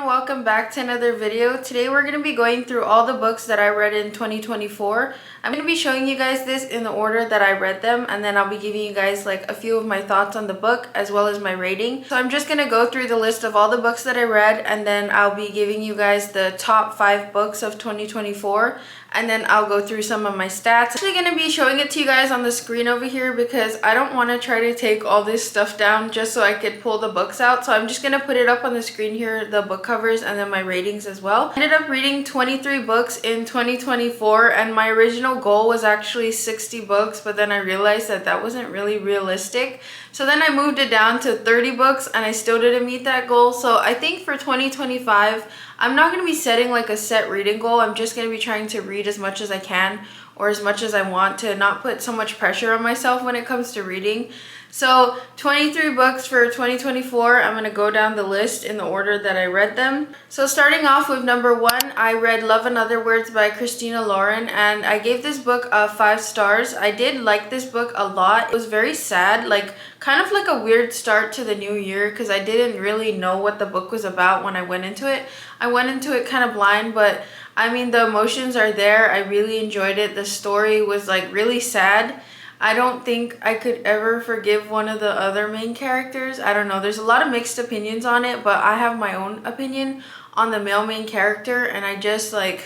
Welcome back to another video. Today we're going to be going through all the books that I read in 2024. I'm going to be showing you guys this in the order that I read them, and then I'll be giving you guys like a few of my thoughts on the book as well as my rating. So I'm just going to go through the list of all the books that I read, and then I'll be giving you guys the top 5 books of 2024, and then I'll go through some of my stats. I'm actually going to be showing it to you guys on the screen over here because I don't want to try to take all this stuff down just so I could pull the books out. So I'm just going to put it up on the screen here, the book covers and then my ratings as well. I ended up reading 23 books in 2024, and my original goal was actually 60 books, but then I realized that that wasn't really realistic. So then I moved it down to 30 books and I still didn't meet that goal. So I think for 2025, I'm not going to be setting like a set reading goal. I'm just going to be trying to read as much as I can or as much as I want, to not put so much pressure on myself when it comes to reading. So 23 books for 2024. I'm going to go down the list in the order that I read them. So starting off with number 1, I read Love and Other Words by Christina Lauren, and I gave this book 5 stars. I did like this book a lot. It was very sad, like kind of like a weird start to the new year because I didn't really know what the book was about when I went into it. I went into it kind of blind, but I mean the emotions are there. I really enjoyed it. The story was like really sad. I don't think I could ever forgive one of the other main characters. I don't know. There's a lot of mixed opinions on it, but I have my own opinion on the male main character, and I just like,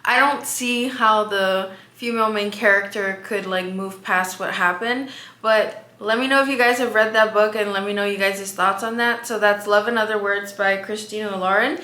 I don't see how the female main character could like move past what happened. But let me know if you guys have read that book and let me know you guys' thoughts on that. So that's Love and Other Words by Christina Lauren.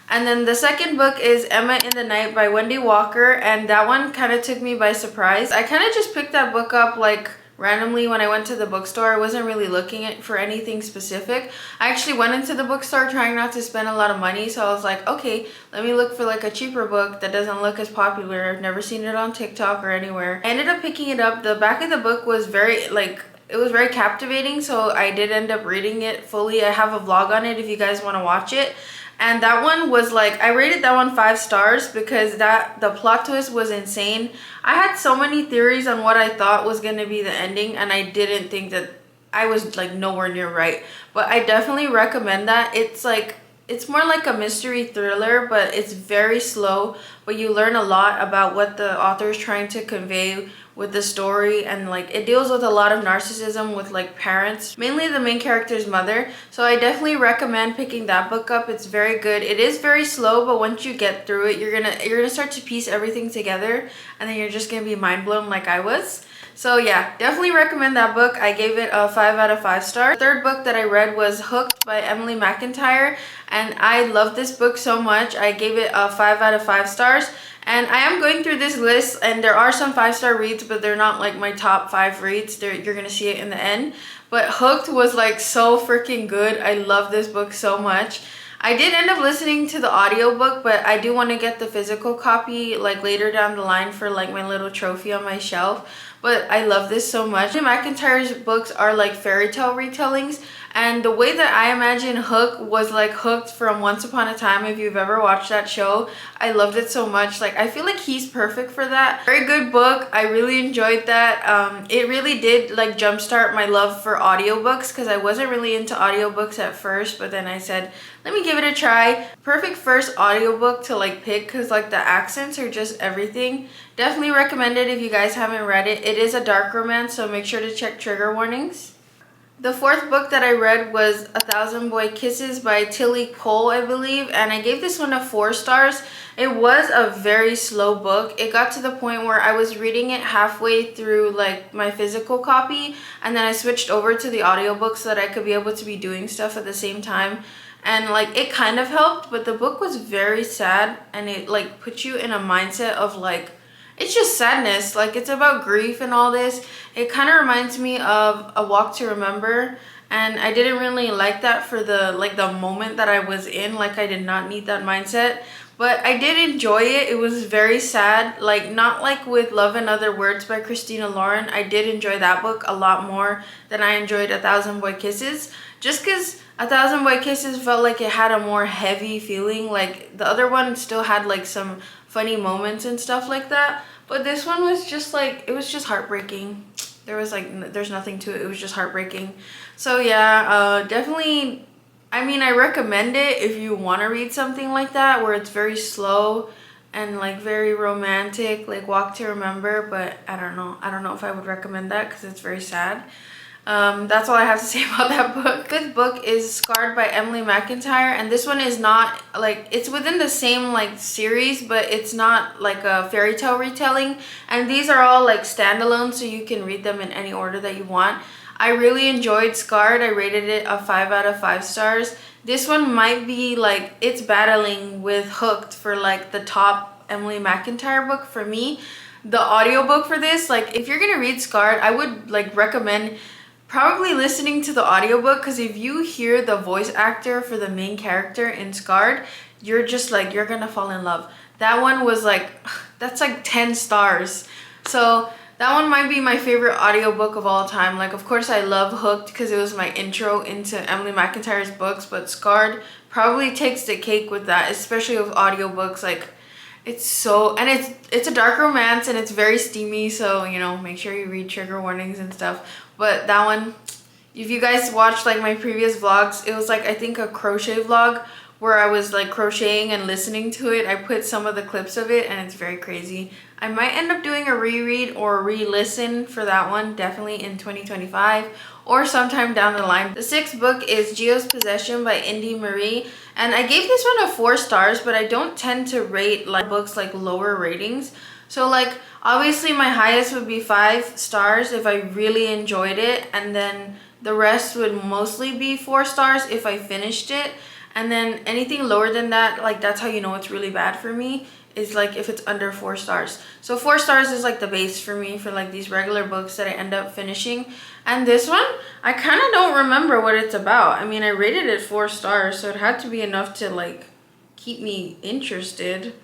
And then the second book is Emma in the Night by Wendy Walker, and that one kind of took me by surprise. I kind of just picked that book up like randomly when I went to the bookstore. I wasn't really looking for anything specific. I actually went into the bookstore trying not to spend a lot of money, so I was like, okay, let me look for like a cheaper book that doesn't look as popular. I've never seen it on TikTok or anywhere. I ended up picking it up. The back of the book was very like, it was very captivating, so I did end up reading it fully. I have a vlog on it if you guys want to watch it. And that one was like, I rated that one 5 stars because the plot twist was insane. I had so many theories on what I thought was going to be the ending, and I didn't think that I was like nowhere near right. But I definitely recommend that. It's like, it's more like a mystery thriller, but it's very slow, but you learn a lot about what the author is trying to convey with the story, and like it deals with a lot of narcissism with like parents, mainly the main character's mother. So I definitely recommend picking that book up. It's very good. It is very slow, but once you get through it, you're gonna start to piece everything together, and then you're just gonna be mind blown like I was. So yeah, definitely recommend that book. I gave it a 5 out of 5 stars. The third book that I read was Hooked by Emily McIntyre, and I love this book so much. I gave it a 5 out of 5 stars. And I am going through this list, and there are some 5-star reads, but they're not like my top 5 reads. You're gonna see it in the end. But Hooked was like so freaking good. I love this book so much. I did end up listening to the audiobook, but I do want to get the physical copy like later down the line for like my little trophy on my shelf. But I love this so much. McIntyre's books are like fairy tale retellings, and the way that I imagine Hook was like Hooked from Once Upon a Time. If you've ever watched that show, I loved it so much. Like I feel like he's perfect for that. Very good book. I really enjoyed that. It really did like jumpstart my love for audiobooks because I wasn't really into audiobooks at first, but then I said, let me give it a try. Perfect first audiobook to like pick because like the accents are just everything. Definitely recommend it if you guys haven't read it. It is a dark romance, so make sure to check trigger warnings. The fourth book that I read was A Thousand Boy Kisses by Tilly Cole, I believe, and I gave this one a 4 stars. It was a very slow book. It got to the point where I was reading it halfway through like my physical copy, and then I switched over to the audiobook so that I could be able to be doing stuff at the same time. And like it kind of helped, but the book was very sad, and it like put you in a mindset of like, it's just sadness. Like it's about grief and all this. It kind of reminds me of A Walk to Remember, and I didn't really like that for the moment that I was in. Like I did not need that mindset. but I did enjoy it. It was very sad, like not like with Love and Other Words by Christina Lauren. I did enjoy that book a lot more than I enjoyed A Thousand Boy Kisses, just because A Thousand Boy Kisses felt like it had a more heavy feeling. Like the other one still had like some funny moments and stuff like that, but this one was just like, it was just heartbreaking. There's nothing to it. It was just heartbreaking. So yeah, definitely, I mean, I recommend it if you want to read something like that where it's very slow and like very romantic, like Walk to Remember, but I don't know if I would recommend that because it's very sad. That's all I have to say about that book. Fifth book is Scarred by Emily McIntyre, and this one is not like, it's within the same like series, but it's not like a fairy tale retelling, and these are all like standalone, so you can read them in any order that you want. I really enjoyed Scarred. I rated it a 5 out of 5 stars. This one might be like, it's battling with Hooked for like the top Emily McIntyre book for me. The audiobook for this, like if you're gonna read Scarred, I would like recommend probably listening to the audiobook, because if you hear the voice actor for the main character in Scarred, you're just like, you're gonna fall in love. That one was like, that's like 10 stars. So that one might be my favorite audiobook of all time. Like, of course, I love Hooked because it was my intro into Emily McIntyre's books, but Scarred probably takes the cake with that, especially with audiobooks. Like, it's so, and it's a dark romance and it's very steamy, so, you know, make sure you read trigger warnings and stuff. But that one, if you guys watched like my previous vlogs, it was like, I think a crochet vlog where I was like crocheting and listening to it. I put some of the clips of it and it's very crazy. I might end up doing a reread or a re-listen for that one, definitely in 2025 or sometime down the line. The sixth book is Gio's Possession by Indy Marie, and I gave this one a 4 stars, but I don't tend to rate like books like lower ratings. So like obviously my highest would be 5 stars if I really enjoyed it, and then the rest would mostly be 4 stars if I finished it. And then anything lower than that, like that's how you know it's really bad for me, is like if it's under 4 stars. So 4 stars is like the base for me for like these regular books that I end up finishing. And this one, I kind of don't remember what it's about. I mean, I rated it 4 stars, so it had to be enough to like keep me interested.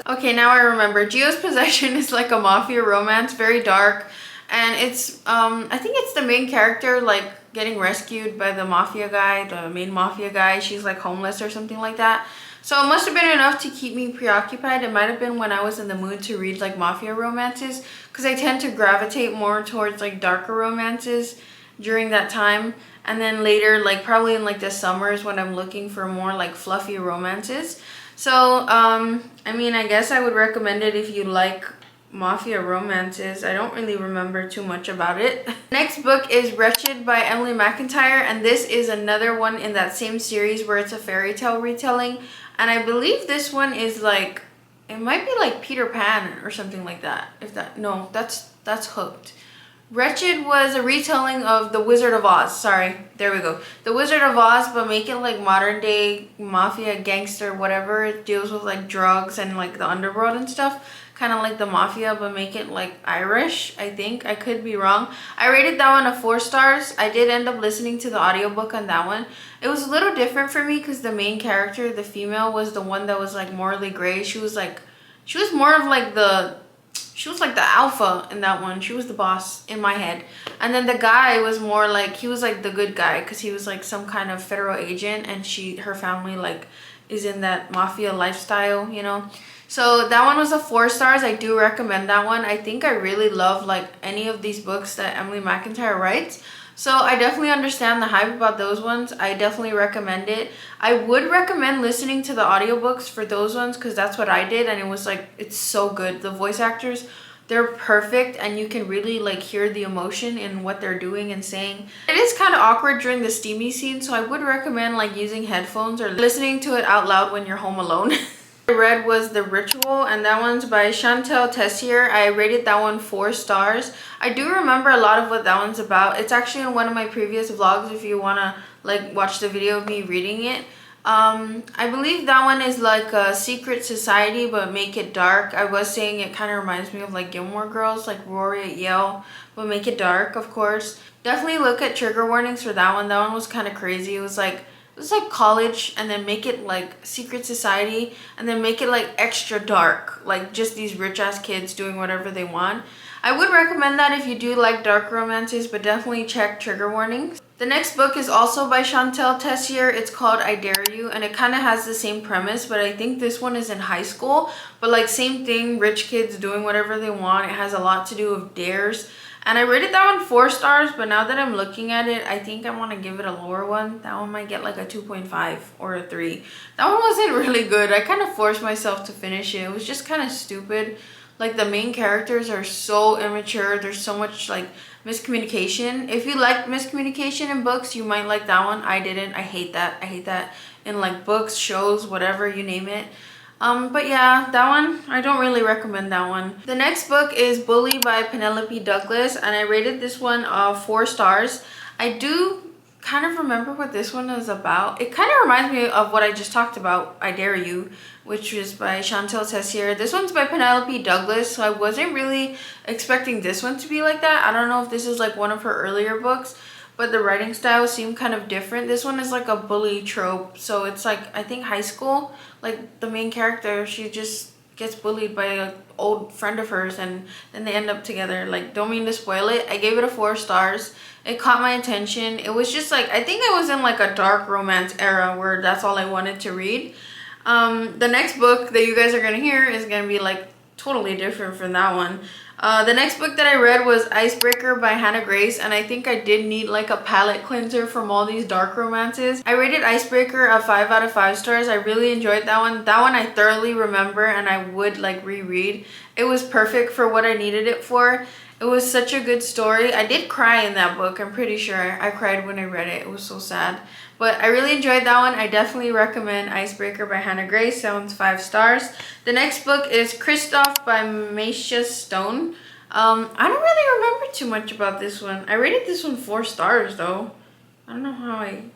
Okay, now I remember. Gio's Possession is like a mafia romance, very dark, and it's I think it's the main character like getting rescued by the mafia guy, the main mafia guy. She's like homeless or something like that. So it must have been enough to keep me preoccupied. It might have been when I was in the mood to read like mafia romances, because I tend to gravitate more towards like darker romances during that time. And then later, like probably in like the summers when I'm looking for more like fluffy romances. So I mean, I guess I would recommend it if you like mafia romances. I don't really remember too much about it. Next book is Wretched by Emily McIntyre, and this is another one in that same series where it's a fairy tale retelling, and I believe this one is like, it might be like Peter Pan or something like that. If that, no, that's Hooked. Wretched was a retelling of The Wizard of Oz. Sorry, there we go. The Wizard of Oz, but make it like modern day mafia, gangster, whatever. It deals with like drugs and like the underworld and stuff. Kind of like the mafia, but make it like Irish, I think. I could be wrong. I rated that one a 4 stars. I did end up listening to the audiobook on that one. It was a little different for me because the main character, the female, was the one that was like morally gray. She was more of like she was like the alpha in that one. She was the boss in my head. And then the guy was more like, he was like the good guy because he was like some kind of federal agent, and her family like is in that mafia lifestyle, you know. So that one was a 4 stars. I do recommend that one. I think I really love like any of these books that Emily McIntyre writes. So I definitely understand the hype about those ones. I definitely recommend it. I would recommend listening to the audiobooks for those ones because that's what I did, and it was like, it's so good. The voice actors, they're perfect, and you can really like hear the emotion in what they're doing and saying. It is kind of awkward during the steamy scene, so I would recommend like using headphones or listening to it out loud when you're home alone. I read was The Ritual, and that one's by Chantal Tessier. I rated that one 4 stars. I do remember a lot of what that one's about. It's actually in one of my previous vlogs if you want to like watch the video of me reading it. I believe that one is like a secret society, but make it dark. I was saying it kind of reminds me of like Gilmore Girls, like Rory at Yale, but make it dark, of course. Definitely look at trigger warnings for that one. That one was kind of crazy. It was like It's like college and then make it like secret society and then make it like extra dark, like just these rich ass kids doing whatever they want. I would recommend that if you do like dark romances, but definitely check trigger warnings. The next book is also by Chantal Tessier. It's called I Dare You, and it kind of has the same premise, but I think this one is in high school. But like same thing, rich kids doing whatever they want. It has a lot to do with dares. And I rated that one 4 stars, but now that I'm looking at it, I think I want to give it a lower one. That one might get like a 2.5 or a 3. That one wasn't really good. I kind of forced myself to finish it. It was just kind of stupid. Like the main characters are so immature. There's so much like miscommunication. If you like miscommunication in books, you might like that one. I didn't. I hate that. I hate that in like books, shows, whatever, you name it. But yeah, that one, I don't really recommend that one. The next book is Bully by Penelope Douglas, and I rated this one 4 stars. I do kind of remember what this one is about. It kind of reminds me of what I just talked about, I Dare You, which was by Chantal Tessier. This one's by Penelope Douglas, so I wasn't really expecting this one to be like that. I don't know if this is like one of her earlier books, but the writing style seemed kind of different. This one is like a bully trope, so it's like, I think high school, like the main character, she just gets bullied by an old friend of hers and then they end up together. Like, don't mean to spoil it. I gave it a 4 stars. It caught my attention. It was just like, I think I was in like a dark romance era where that's all I wanted to read. The next book that you guys are gonna hear is gonna be like totally different from that one. The next book that I read was Icebreaker by Hannah Grace, and I think I did need like a palate cleanser from all these dark romances. I rated Icebreaker a 5 out of 5 stars. I really enjoyed that one. That one I thoroughly remember and I would like reread. It was perfect for what I needed it for. It was such a good story. I did cry in that book. I'm pretty sure I cried when I read it. It was so sad. But I really enjoyed that one. I definitely recommend Icebreaker by Hannah Grace. That one's 5 stars. The next book is Kristoff by Maisha Stone. I don't really remember too much about this one. I rated this one 4 stars though. I don't know how I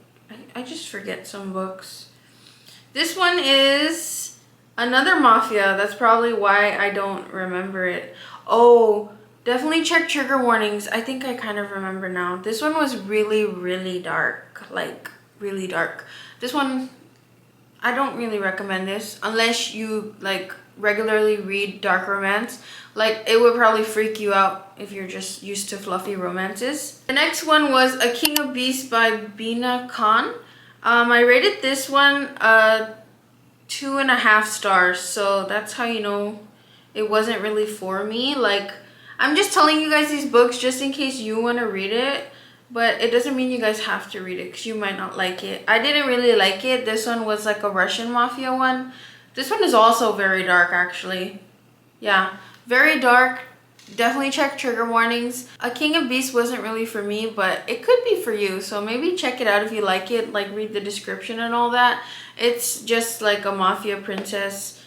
just forget some books. This one is another mafia. That's probably why I don't remember it. Oh, definitely check trigger warnings. I think I kind of remember now. This one was really, really dark. Like, really dark. This one, I don't really recommend this unless you like regularly read dark romance. Like, it would probably freak you out if you're just used to fluffy romances. The next one was A King of Beasts by Bina Khan. I rated this one 2.5 stars, so that's how you know it wasn't really for me. Like, I'm just telling you guys these books just in case you want to read it, but it doesn't mean you guys have to read it because you might not like it. I didn't really like it. This one was like a Russian mafia one. This one is also very dark actually. Yeah, very dark. Definitely check trigger warnings. A King of Beasts wasn't really for me, but it could be for you. So maybe check it out if you like it. Like, read the description and all that. It's just like a mafia princess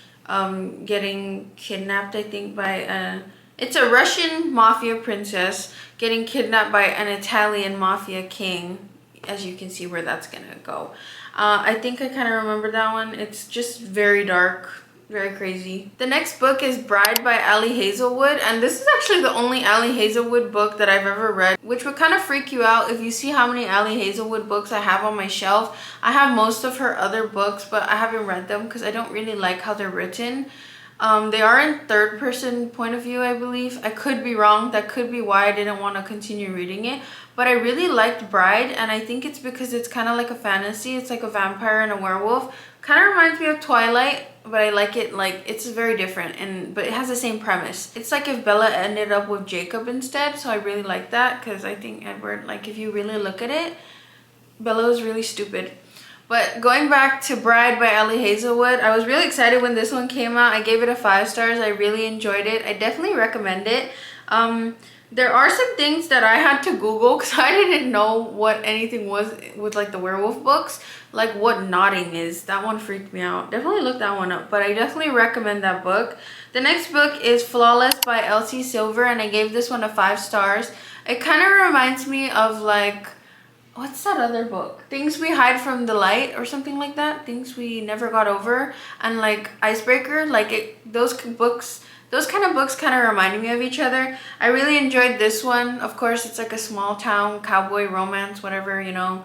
getting kidnapped, I think, by it's a Russian mafia princess getting kidnapped by an Italian mafia king. As you can see where that's gonna go. I think I kind of remember that one. It's just very dark, very crazy. The next book is Bride by Ali Hazelwood, and this is actually the only Ali Hazelwood book that I've ever read, which would kind of freak you out if you see how many Ali Hazelwood books I have on my shelf. I have most of her other books, but I haven't read them because I don't really like how they're written. They are in third person point of view, I believe. I could be wrong. That could be why I didn't want to continue reading it. But I really liked Bride, and I think it's because it's kind of like a fantasy. It's like a vampire and a werewolf. Kind of reminds me of Twilight, but I like it. Like, it's very different, but it has the same premise. It's like if Bella ended up with Jacob instead, so I really like that because I think Edward, like, if you really look at it, Bella was really stupid. But going back to Bride by Ali Hazelwood, I was really excited when this one came out. I gave it a 5 stars. I really enjoyed it. I definitely recommend it. There are some things that I had to Google because I didn't know what anything was with like the werewolf books. Like what knotting is. That one freaked me out. Definitely look that one up. But I definitely recommend that book. The next book is Flawless by Elsie Silver, and I gave this one a 5 stars. It kind of reminds me of like, what's that other book? Things We Hide from the Light or something like that. Things We Never Got Over. And like Icebreaker. Like those kind of books kind of reminded me of each other. I really enjoyed this one. Of course, it's like a small town cowboy romance, whatever, you know.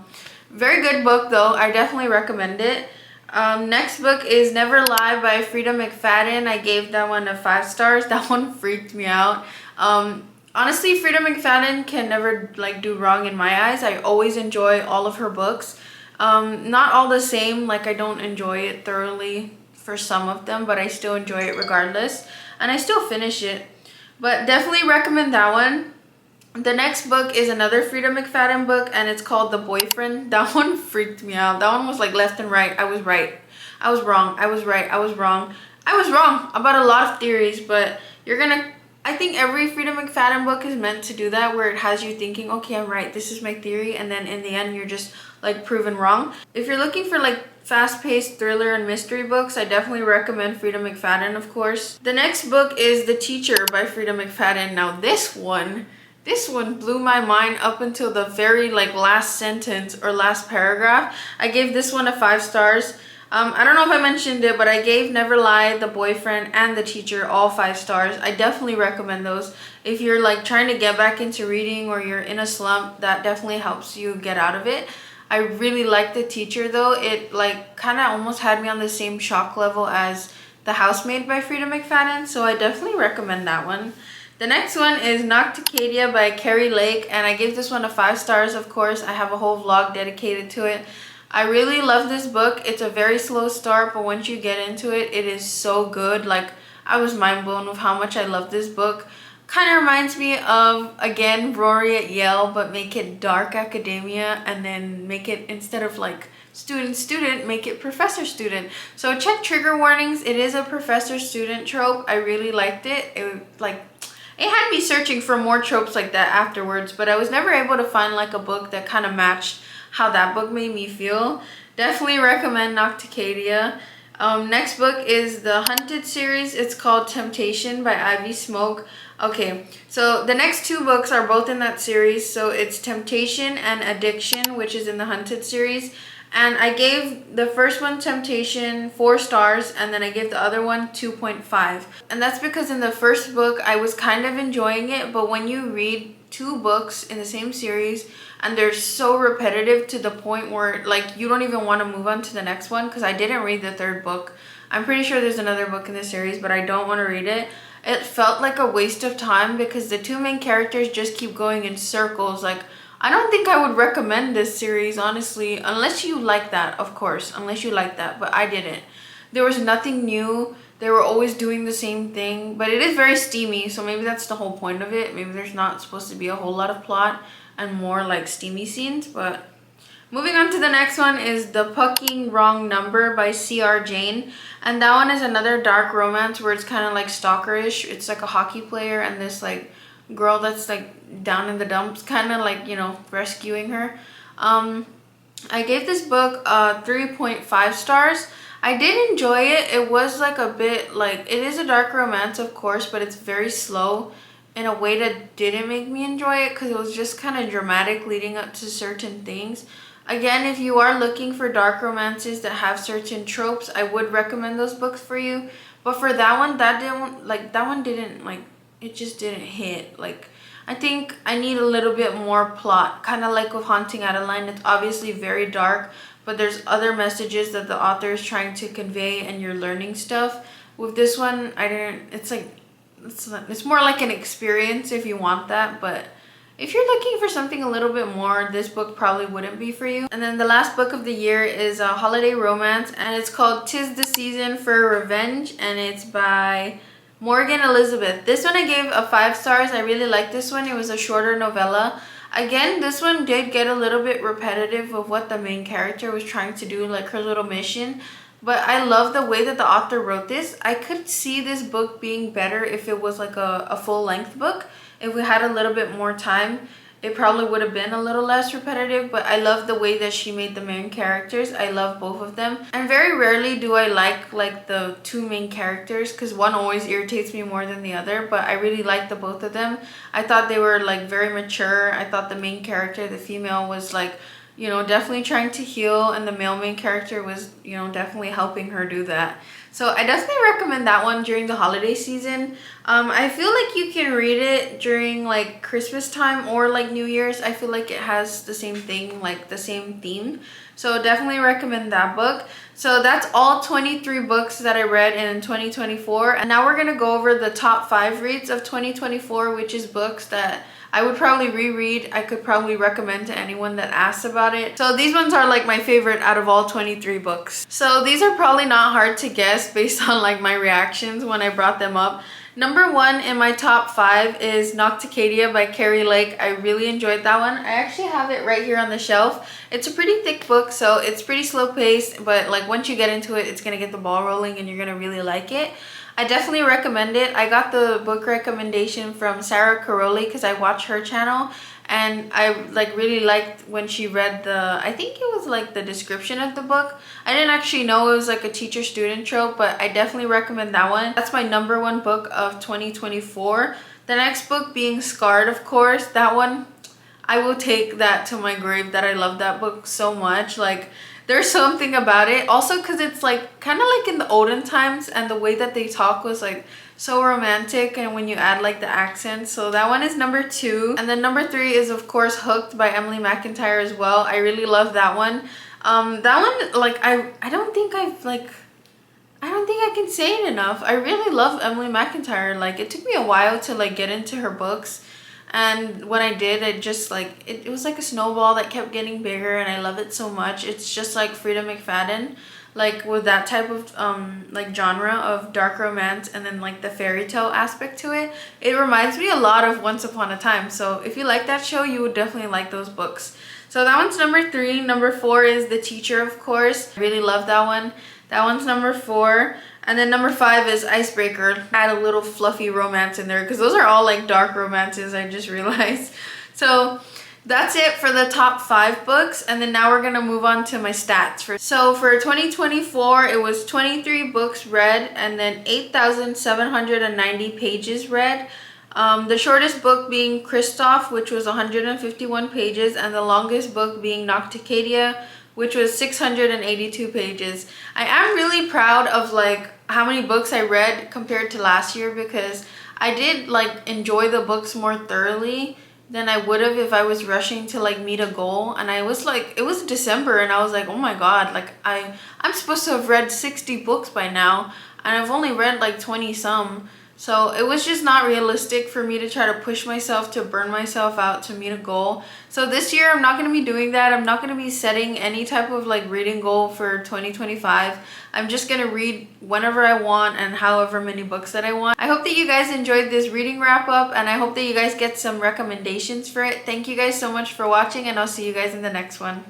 Very good book though. I definitely recommend it. Next book is Never Lie by Frida McFadden. I gave that one a 5 stars. That one freaked me out. Honestly, Frida McFadden can never like do wrong in my eyes. I always enjoy all of her books. Not all the same, like I don't enjoy it thoroughly for some of them, but I still enjoy it regardless. And I still finish it. But definitely recommend that one. The next book is another Frida McFadden book, and it's called The Boyfriend. That one freaked me out. That one was like left and right. I was right. I was wrong. I was right. I was wrong. I was wrong about a lot of theories, but I think every Frida McFadden book is meant to do that, where it has you thinking, okay, I'm right. This is my theory. And then in the end, you're just like proven wrong. If you're looking for like fast-paced thriller and mystery books, I definitely recommend Frida McFadden, of course. The next book is The Teacher by Frida McFadden. Now this one blew my mind up until the very like last sentence or last paragraph. I gave this one a 5 stars. I don't know if I mentioned it, but I gave Never Lie, The Boyfriend, and The Teacher all 5 stars. I definitely recommend those. If you're like trying to get back into reading or you're in a slump, that definitely helps you get out of it. I really like The Teacher though. It like kind of almost had me on the same shock level as The Housemaid by Frida McFadden, so I definitely recommend that one. The next one is Nocticadia by Carrie Lake, and I gave this one a 5 stars, of course. I have a whole vlog dedicated to it. I really love this book. It's a very slow start, but once you get into it, it is so good. Like, I was mind blown with how much I love this book. Kind of reminds me of, again, Rory at Yale, but make it dark academia, and then make it, instead of like student, make it professor-student. So check trigger warnings. It is a professor-student trope. I really liked it. It had me searching for more tropes like that afterwards, but I was never able to find like a book that kind of matched how that book made me feel. Definitely recommend Nocticadia. Next book is the Hunted series. It's called Temptation by Ivy Smoke. Okay, so the next 2 books are both in that series. So it's Temptation and Addiction, which is in the Hunted series. And I gave the first one, Temptation, 4 stars, and then I gave the other one 2.5. And that's because in the first book, I was kind of enjoying it, but when you read 2 books in the same series, and they're so repetitive to the point where like you don't even want to move on to the next one, because I didn't read the 3rd book. I'm pretty sure there's another book in the series, but I don't want to read it. It felt like a waste of time because the 2 main characters just keep going in circles. Like, I don't think I would recommend this series, honestly, unless you like that, of course, unless you like that, but I didn't. There was nothing new. They were always doing the same thing, but it is very steamy, so maybe that's the whole point of it. Maybe there's not supposed to be a whole lot of plot and more like steamy scenes, but moving on to the next one is The Pucking Wrong Number by C.R. Jane, and that one is another dark romance where it's kind of like stalkerish. It's like a hockey player and this like girl that's like down in the dumps, kind of like, you know, rescuing her. I gave this book 3.5 stars. I did enjoy it. It was like a bit like, it is a dark romance, of course, but it's very slow in a way that didn't make me enjoy it because it was just kind of dramatic leading up to certain things. Again, if you are looking for dark romances that have certain tropes, I would recommend those books for you. But for that one, it just didn't hit. Like, I think I need a little bit more plot, kind of like with Haunting Adeline. It's obviously very dark, but there's other messages that the author is trying to convey and you're learning stuff. With this one, it's more like an experience if you want that, but if you're looking for something a little bit more, this book probably wouldn't be for you. And then the last book of the year is a holiday romance, and it's called 'Tis the Season for Revenge, and it's by Morgan Elizabeth. This one I gave a 5 stars. I really liked this one. It was a shorter novella. Again, this one did get a little bit repetitive of what the main character was trying to do, like her little mission. But I love the way that the author wrote this. I could see this book being better if it was like a full-length book. If we had a little bit more time, it probably would have been a little less repetitive, but I love the way that she made the main characters. I love both of them. And very rarely do I like the 2 main characters because one always irritates me more than the other, but I really like the both of them. I thought they were like very mature. I thought the main character, the female, was like, you know, definitely trying to heal, and the male main character was, you know, definitely helping her do that. So I definitely recommend that one during the holiday season. I feel like you can read it during like Christmas time or like New Year's. I feel like it has the same thing, like the same theme. So definitely recommend that book. So that's all 23 books that I read in 2024. And now we're going to go over the top 5 reads of 2024, which is books that I would probably reread. I could probably recommend to anyone that asks about it. So these ones are like my favorite out of all 23 books. So these are probably not hard to guess based on like my reactions when I brought them up. Number 1 in my top 5 is Nocticadia by Carrie Lake. I really enjoyed that one. I actually have it right here on the shelf. It's a pretty thick book, so it's pretty slow paced, but like once you get into it, it's gonna get the ball rolling and you're gonna really like it. I definitely recommend it. I got the book recommendation from Sarah Caroli because I watch her channel, and I like really liked when she read the, I think it was like the description of the book. I didn't actually know it was like a teacher-student trope, but I definitely recommend that one. That's my number 1 book of 2024. The next book being Scarred, of course. That one, I will take that to my grave, that I love that book so much. Like, there's something about it. Also because it's like kind of like in the olden times, and the way that they talk was like so romantic, and when you add like the accent. So that one is number 2. And then number 3 is of course Hooked by Emily McIntyre as well. I really love that one. That one, like I don't think I can say it enough. I really love Emily McIntyre. Like, it took me a while to like get into her books, and when I did, it just like it was like a snowball that kept getting bigger, and I love it so much. It's just like Frida McFadden, like with that type of like genre of dark romance, and then like the fairy tale aspect to it. It reminds me a lot of Once Upon a Time. So if you like that show, you would definitely like those books. So that one's number 3. Number 4 is The Teacher, of course. I really love that one. That one's number 4. And then number 5 is Icebreaker. Add a little fluffy romance in there because those are all like dark romances, I just realized. So that's it for the top 5 books. And then now we're gonna move on to my stats. So for 2024, it was 23 books read and then 8,790 pages read. The shortest book being Kristoff, which was 151 pages, and the longest book being Nocticadia, which was 682 pages. I am really proud of like how many books I read compared to last year, because I did like enjoy the books more thoroughly than I would have if I was rushing to like meet a goal. And I was like, it was December, and I was like, oh my god, like I'm supposed to have read 60 books by now, and I've only read like 20 some. So it was just not realistic for me to try to push myself to burn myself out to meet a goal. So this year I'm not going to be doing that. I'm not going to be setting any type of like reading goal for 2025. I'm just going to read whenever I want and however many books that I want. I hope that you guys enjoyed this reading wrap up, and I hope that you guys get some recommendations for it. Thank you guys so much for watching, and I'll see you guys in the next one.